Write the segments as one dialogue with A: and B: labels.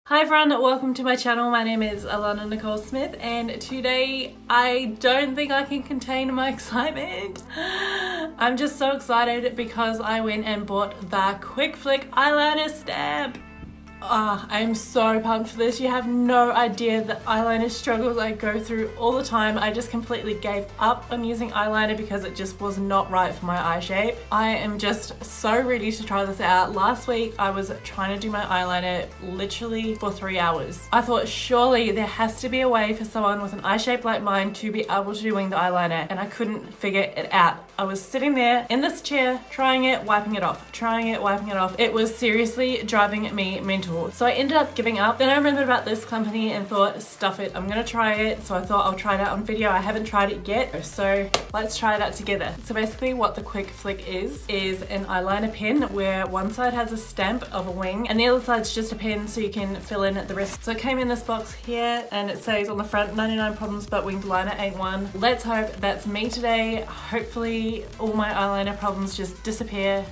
A: Hi everyone, welcome to my channel. My name is Alannah Nicole Smith and today I don't think I can contain my excitement. I'm just so excited because I went and bought the Quick Flick eyeliner stamp. I'm so pumped for this. You have no idea the eyeliner struggles I go through all the time. I just completely gave up on using eyeliner because it just was not right for my eye shape. I am just so ready to try this out. Last week I was trying to do my eyeliner literally for 3 hours. I thought surely there has to be a way for someone with an eye shape like mine to be able to do winged eyeliner, and I couldn't figure it out. I was sitting there in this chair trying it, wiping it off, trying it, wiping it off. It was seriously driving me mental. So I ended up giving up. Then I remembered about this company and thought, stuff it, I'm gonna try it. So I thought I'll try it out on video. I haven't tried it yet, so let's try it out together. So basically what the Quick Flick is an eyeliner pen where one side has a stamp of a wing and the other side's just a pen so you can fill in the rest. So it came in this box here and it says on the front, 99 problems but winged liner ain't one. Let's hope that's me today. Hopefully all my eyeliner problems just disappear.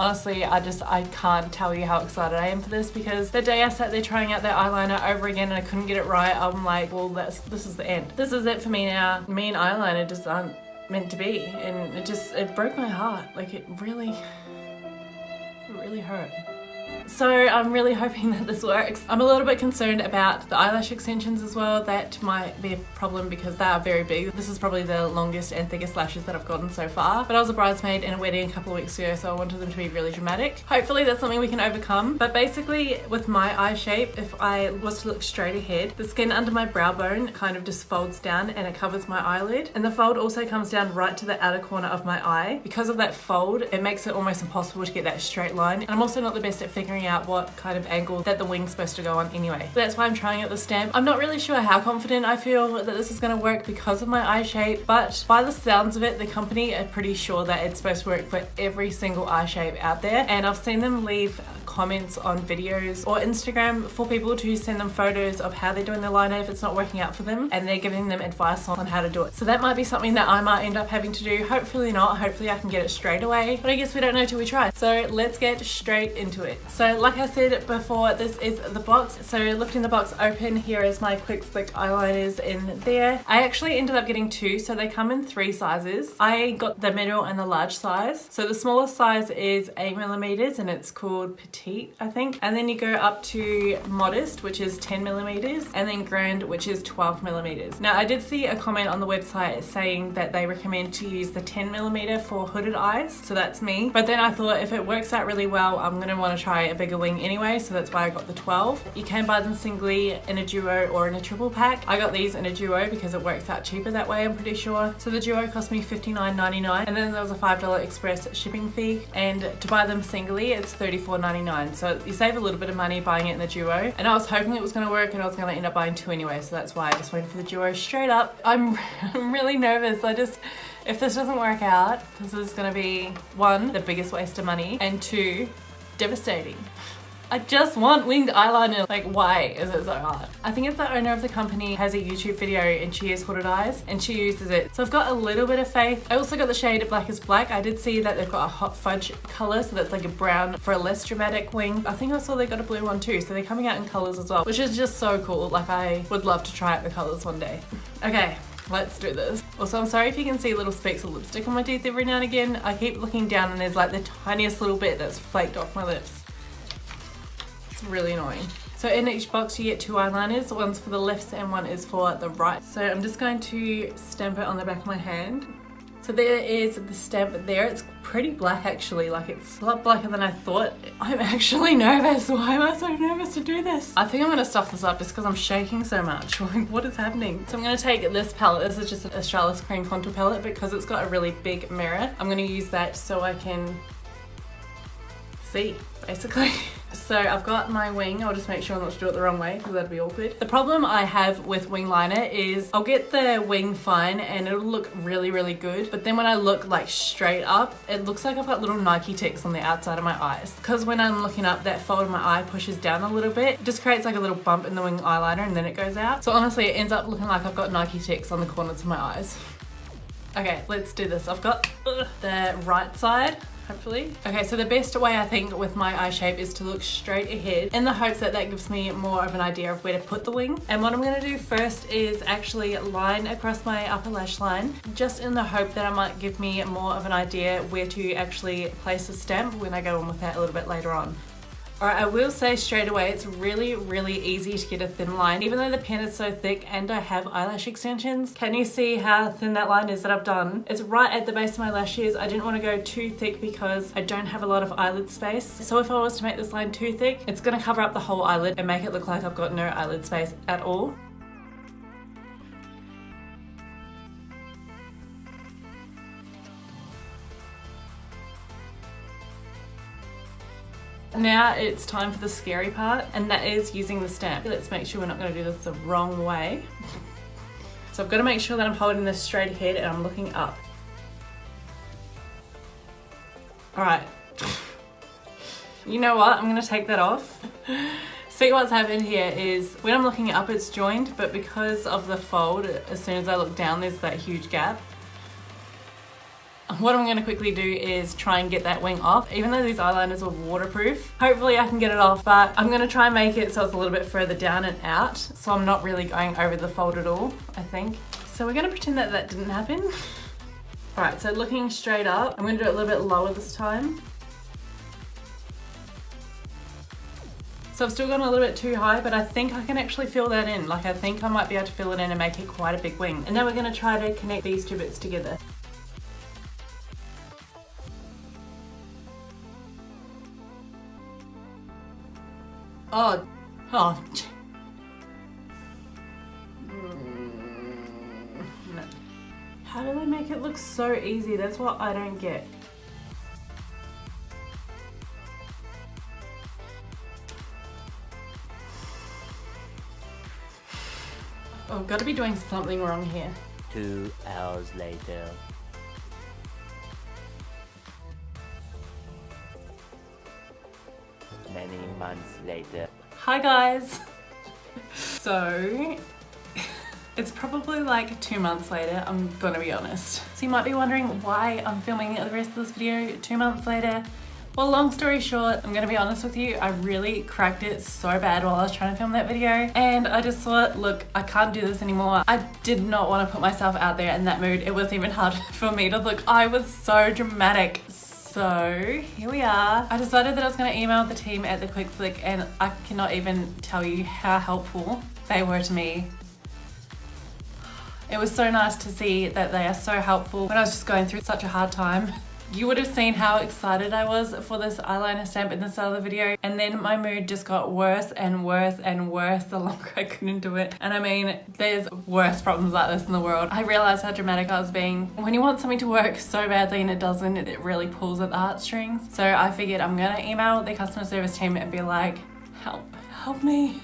A: Honestly, I can't tell you how excited I am for this because the day I sat there trying out that eyeliner over again and I couldn't get it right, I'm like, well, this is the end. This is it for me now. Me and eyeliner just aren't meant to be, and it broke my heart. Like it really hurt. So I'm really hoping that this works. I'm a little bit concerned about the eyelash extensions as well. That might be a problem because they are very big. This is probably the longest and thickest lashes that I've gotten so far. But I was a bridesmaid in a wedding a couple of weeks ago, so I wanted them to be really dramatic. Hopefully that's something we can overcome. But basically with my eye shape, if I was to look straight ahead, the skin under my brow bone kind of just folds down and it covers my eyelid. And the fold also comes down right to the outer corner of my eye. Because of that fold, it makes it almost impossible to get that straight line. And I'm also not the best at figuring out what kind of angle that the wing's supposed to go on anyway. So that's why I'm trying out the stamp. I'm not really sure how confident I feel that this is going to work because of my eye shape, but by the sounds of it, the company are pretty sure that it's supposed to work for every single eye shape out there. And I've seen them leave comments on videos or Instagram for people to send them photos of how they're doing their liner if it's not working out for them, and they're giving them advice on how to do it. So that might be something that I might end up having to do. Hopefully not. Hopefully I can get it straight away, but I guess we don't know till we try. So let's get straight into it. So like I said before, this is the box. So lifting the box open, here is my Quick Flick eyeliners in there. I actually ended up getting two, so they come in 3 sizes. I got the middle and the large size. So the smallest size is 8mm and it's called Petite, I think. And then you go up to Modest, which is 10mm, and then Grand, which is 12mm. Now I did see a comment on the website saying that they recommend to use the 10mm for hooded eyes, so that's me. But then I thought if it works out really well, I'm gonna want to try a bigger wing anyway, so that's why I got the 12. You can buy them singly in a duo or in a triple pack. I got these in a duo because it works out cheaper that way, I'm pretty sure. So the duo cost me $59.99 and then there was a $5 express shipping fee, and to buy them singly it's $34.99. So you save a little bit of money buying it in the duo, and I was hoping it was going to work and I was going to end up buying 2 anyway, so that's why I just went for the duo straight up. I'm really nervous. If this doesn't work out, this is going to be 1, the biggest waste of money, and 2, devastating. I just want winged eyeliner. Like, why is it so hard? I think it's the owner of the company has a YouTube video and she has hooded eyes and she uses it. So I've got a little bit of faith. I also got the shade Black is Black. I did see that they've got a hot fudge color, so that's like a brown for a less dramatic wing. I think I saw they got a blue one too, so they're coming out in colors as well, which is just so cool. Like, I would love to try out the colors one day. Okay. Let's do this. Also, I'm sorry if you can see little specks of lipstick on my teeth every now and again. I keep looking down and there's like the tiniest little bit that's flaked off my lips. It's really annoying. So in each box you get 2 eyeliners. One's for the left and one is for the right. So I'm just going to stamp it on the back of my hand. So there is the stamp there. It's pretty black actually, like it's a lot blacker than I thought. I'm actually nervous. Why am I so nervous to do this? I think I'm gonna stuff this up just because I'm shaking so much. Like, what is happening? So I'm gonna take this palette. This is just an Australis cream contour palette because it's got a really big mirror. I'm gonna use that so I can see, basically. So I've got my wing. I'll just make sure not to do it the wrong way because that'd be awkward. The problem I have with wing liner is I'll get the wing fine and it'll look really, really good. But then when I look like straight up, it looks like I've got little Nike ticks on the outside of my eyes. Because when I'm looking up, that fold of my eye pushes down a little bit. It just creates like a little bump in the wing eyeliner and then it goes out. So honestly, it ends up looking like I've got Nike ticks on the corners of my eyes. Okay, let's do this. I've got the right side. hopefully. Okay, so the best way I think with my eye shape is to look straight ahead in the hopes that that gives me more of an idea of where to put the wing. And what I'm gonna do first is actually line across my upper lash line, just in the hope that it might give me more of an idea where to actually place a stamp when I go on with that a little bit later on. Alright, I will say straight away, it's really easy to get a thin line. Even though the pen is so thick and I have eyelash extensions, can you see how thin that line is that I've done? It's right at the base of my lashes. I didn't want to go too thick because I don't have a lot of eyelid space. So if I was to make this line too thick, it's going to cover up the whole eyelid and make it look like I've got no eyelid space at all. Now it's time for the scary part, and that is using the stamp. Let's make sure we're not going to do this the wrong way. So I've got to make sure that I'm holding this straight ahead and I'm looking up. Alright. You know what? I'm going to take that off. See, what's happened here is when I'm looking up it's joined, but because of the fold, as soon as I look down there's that huge gap. What I'm going to quickly do is try and get that wing off. Even though these eyeliners are waterproof, hopefully I can get it off, but I'm going to try and make it so it's a little bit further down and out, so I'm not really going over the fold at all, I think. So we're going to pretend that that didn't happen. Alright, so looking straight up, I'm going to do it a little bit lower this time. So I've still gone a little bit too high, but I think I can actually fill that in. Like, I think I might be able to fill it in and make it quite a big wing. And now we're going to try to connect these two bits together. Oh. No. How do they make it look so easy? That's what I don't get. Oh, I've got to be doing something wrong here.
B: 2 hours later. Many months later.
A: Hi guys! So, it's probably like 2 months later, I'm gonna be honest. So you might be wondering why I'm filming the rest of this video 2 months later. Well, long story short, I'm gonna be honest with you, I really cracked it so bad while I was trying to film that video, and I just thought, look, I can't do this anymore. I did not want to put myself out there in that mood. It was even hard for me to look. I was so dramatic. So here we are. I decided that I was going to email the team at the Quick Flick, and I cannot even tell you how helpful they were to me. It was so nice to see that they are so helpful when I was just going through such a hard time. You would have seen how excited I was for this eyeliner stamp in the start of the video, and then my mood just got worse and worse and worse the longer I couldn't do it. And I mean, there's worse problems like this in the world. I realized how dramatic I was being. When you want something to work so badly and it doesn't, it really pulls at the heartstrings. So I figured I'm gonna email the customer service team and be like, help me.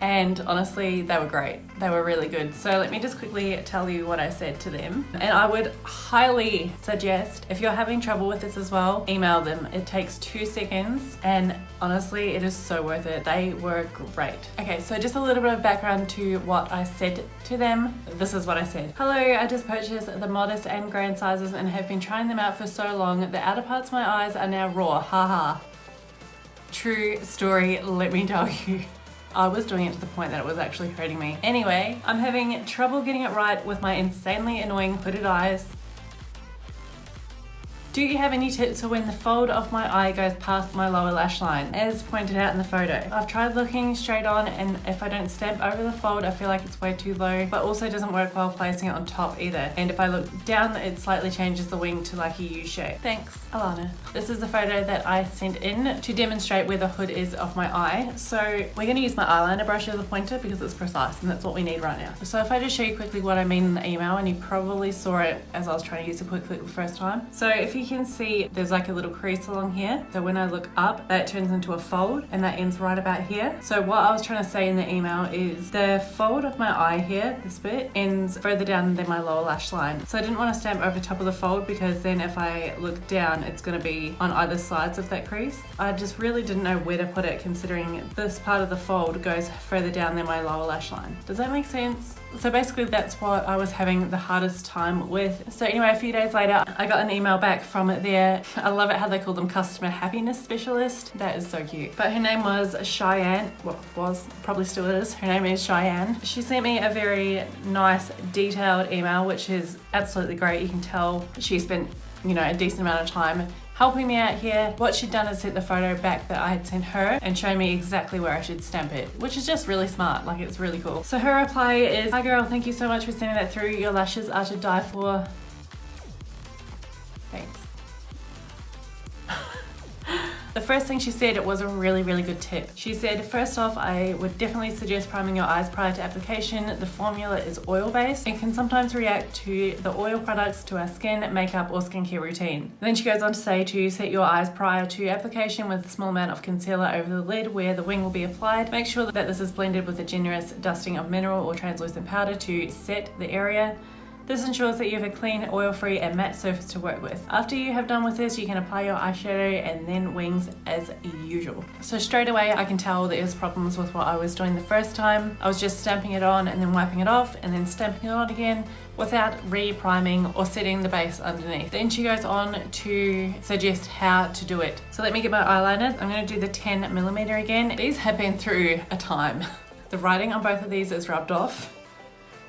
A: And honestly, they were great. They were really good. So let me just quickly tell you what I said to them. And I would highly suggest, if you're having trouble with this as well, email them. It takes 2 seconds, and honestly, it is so worth it. They were great. Okay, so just a little bit of background to what I said to them. This is what I said. Hello, I just purchased the modest and grand sizes and have been trying them out for so long. The outer parts of my eyes are now raw, haha. True story, let me tell you. I was doing it to the point that it was actually hurting me. Anyway, I'm having trouble getting it right with my insanely annoying hooded eyes. Do you have any tips for when the fold of my eye goes past my lower lash line, as pointed out in the photo? I've tried looking straight on, and if I don't stamp over the fold, I feel like it's way too low, but also doesn't work while placing it on top either. And if I look down, it slightly changes the wing to like a U shape. Thanks, Alannah. This is the photo that I sent in to demonstrate where the hood is of my eye. So we're gonna use my eyeliner brush as a pointer because it's precise, and that's what we need right now. So if I just show you quickly what I mean in the email, and you probably saw it as I was trying to use the Quick Flick the first time. So if you can see, there's like a little crease along here. So when I look up, that turns into a fold, and that ends right about here. So what I was trying to say in the email is the fold of my eye here, this bit, ends further down than my lower lash line. So I didn't want to stamp over top of the fold, because then if I look down, it's going to be on either sides of that crease. I just really didn't know where to put it, considering this part of the fold goes further down than my lower lash line. Does that make sense? So basically that's what I was having the hardest time with. So anyway, a few days later, I got an email back from there. I love it how they call them customer happiness specialist. That is so cute. But her name was Cheyenne, well, was, probably still is. Her name is Cheyenne. She sent me a very nice detailed email, which is absolutely great. You can tell she spent, you know, a decent amount of time helping me out here. What she'd done is set the photo back that I had sent her and show me exactly where I should stamp it, which is just really smart. Like, it's really cool. So her reply is, "Hi girl, thank you so much for sending that through. Your lashes are to die for." Thanks. The first thing she said was a really good tip. She said, "First off, I would definitely suggest priming your eyes prior to application. The formula is oil-based and can sometimes react to the oil products to our skin, makeup, or skincare routine." Then she goes on to say to set your eyes prior to application with a small amount of concealer over the lid where the wing will be applied. Make sure that this is blended with a generous dusting of mineral or translucent powder to set the area. This ensures that you have a clean, oil-free and matte surface to work with. After you have done with this, you can apply your eyeshadow and then wings as usual. So straight away, I can tell there was problems with what I was doing the first time. I was just stamping it on and then wiping it off and then stamping it on again without re-priming or setting the base underneath. Then she goes on to suggest how to do it. So let me get my eyeliner. I'm gonna do the 10mm again. These have been through a time. The writing on both of these is rubbed off.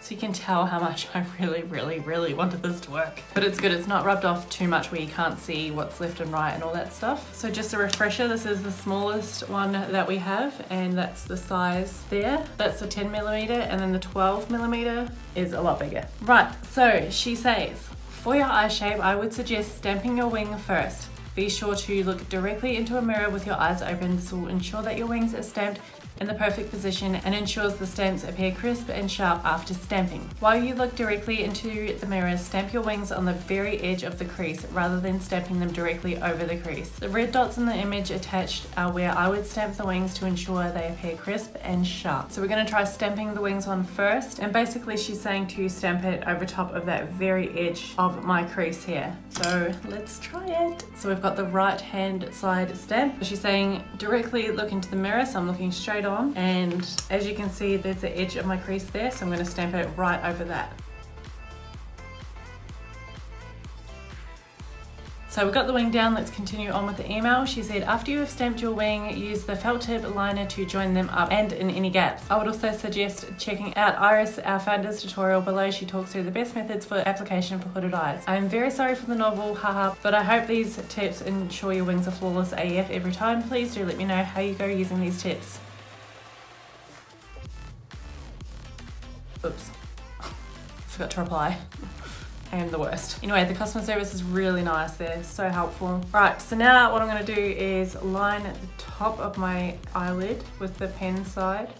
A: So you can tell how much I really wanted this to work. But it's good, it's not rubbed off too much where you can't see what's left and right and all that stuff. So just a refresher, this is the smallest one that we have, and that's the size there. That's the 10mm, and then the 12mm is a lot bigger. Right, so she says, for your eye shape, I would suggest stamping your wing first. Be sure to look directly into a mirror with your eyes open. This will ensure that your wings are stamped in the perfect position and ensures the stamps appear crisp and sharp after stamping. While you look directly into the mirror, stamp your wings on the very edge of the crease rather than stamping them directly over the crease. The red dots in the image attached are where I would stamp the wings to ensure they appear crisp and sharp. So we're going to try stamping the wings on first, and basically she's saying to stamp it over top of that very edge of my crease here. So let's try it. So we've got the right hand side stamp. She's saying directly look into the mirror, so I'm looking straight on, and as you can see there's the edge of my crease there, so I'm going to stamp it right over that. So we've got the wing down, let's continue on with the email. She said, after you have stamped your wing, use the felt tip liner to join them up and in any gaps. I would also suggest checking out Iris, our founder's tutorial below. She talks through the best methods for application for hooded eyes. I am very sorry for the novel, haha, but I hope these tips ensure your wings are flawless AF every time. Please do let me know how you go using these tips. Oops, forgot to reply. I am the worst. Anyway, the customer service is really nice. They're so helpful. Right, so now what I'm going to do is line the top of my eyelid with the pen side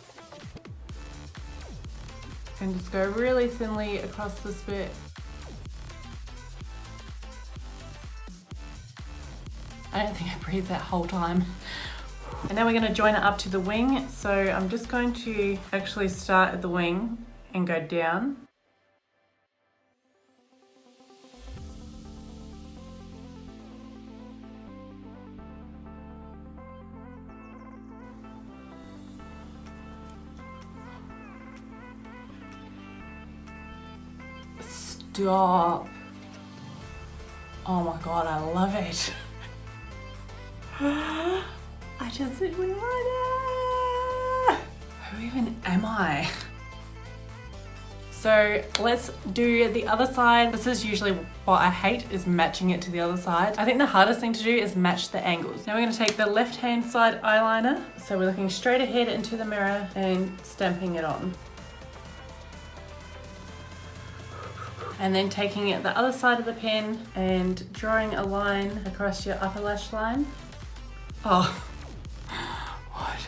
A: and just go really thinly across this bit. I don't think I breathed that whole time. And now we're going to join it up to the wing. So I'm just going to actually start at the wing and go down. Stop. Oh my god, I love it. I just did my eyeliner. Who even am I? So let's do the other side. This is usually what I hate, is matching it to the other side. I think the hardest thing to do is match the angles. Now we're going to take the left hand side eyeliner. So we're looking straight ahead into the mirror and stamping it on. And then taking it the other side of the pen and drawing a line across your upper lash line. Oh, what?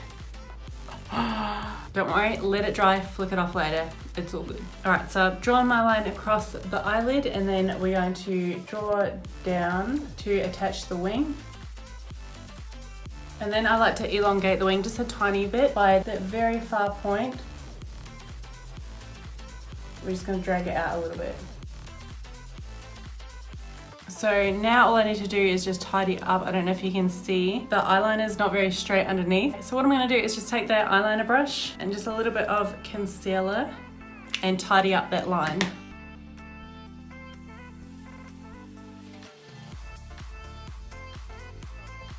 A: Don't worry, let it dry, flick it off later. It's all good. All right, so I've drawn my line across the eyelid, and then we're going to draw down to attach the wing. And then I like to elongate the wing just a tiny bit by that very far point. We're just going to drag it out a little bit. So now all I need to do is just tidy up. I don't know if you can see, the eyeliner is not very straight underneath. So what I'm going to do is just take that eyeliner brush and just a little bit of concealer and tidy up that line.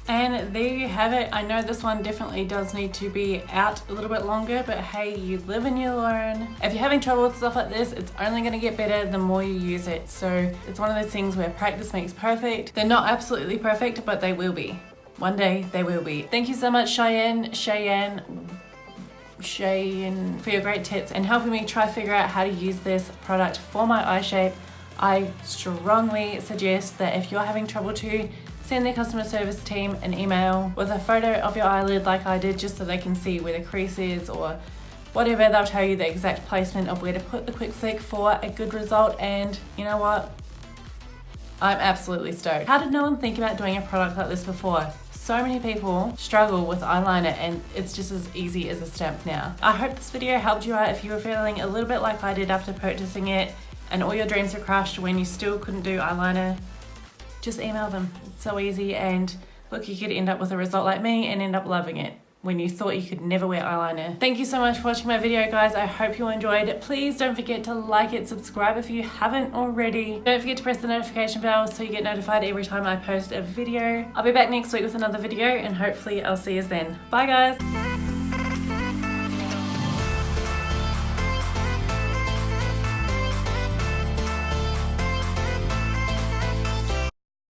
A: And there you have it. I know this one definitely does need to be out a little bit longer, but hey, you live and you learn. If you're having trouble with stuff like this, it's only gonna get better the more you use it. So it's one of those things where practice makes perfect. They're not absolutely perfect, but they will be. One day they will be. Thank you so much, Cheyenne, for your great tips and helping me try figure out how to use this product for my eye shape. I strongly suggest that if you're having trouble too, send their customer service team an email with a photo of your eyelid like I did, just so they can see where the crease is or whatever. They'll tell you the exact placement of where to put the quick flick for a good result. And you know what? I'm absolutely stoked. How did no one think about doing a product like this before? So many people struggle with eyeliner and it's just as easy as a stamp now. I hope this video helped you out if you were feeling a little bit like I did after purchasing it and all your dreams were crushed when you still couldn't do eyeliner. Just email them. It's so easy, and look, you could end up with a result like me and end up loving it when you thought you could never wear eyeliner. Thank you so much for watching my video, guys. I hope you enjoyed it. Please don't forget to like it, subscribe if you haven't already. Don't forget to press the notification bell so you get notified every time I post a video. I'll be back next week with another video and hopefully I'll see you then. Bye guys.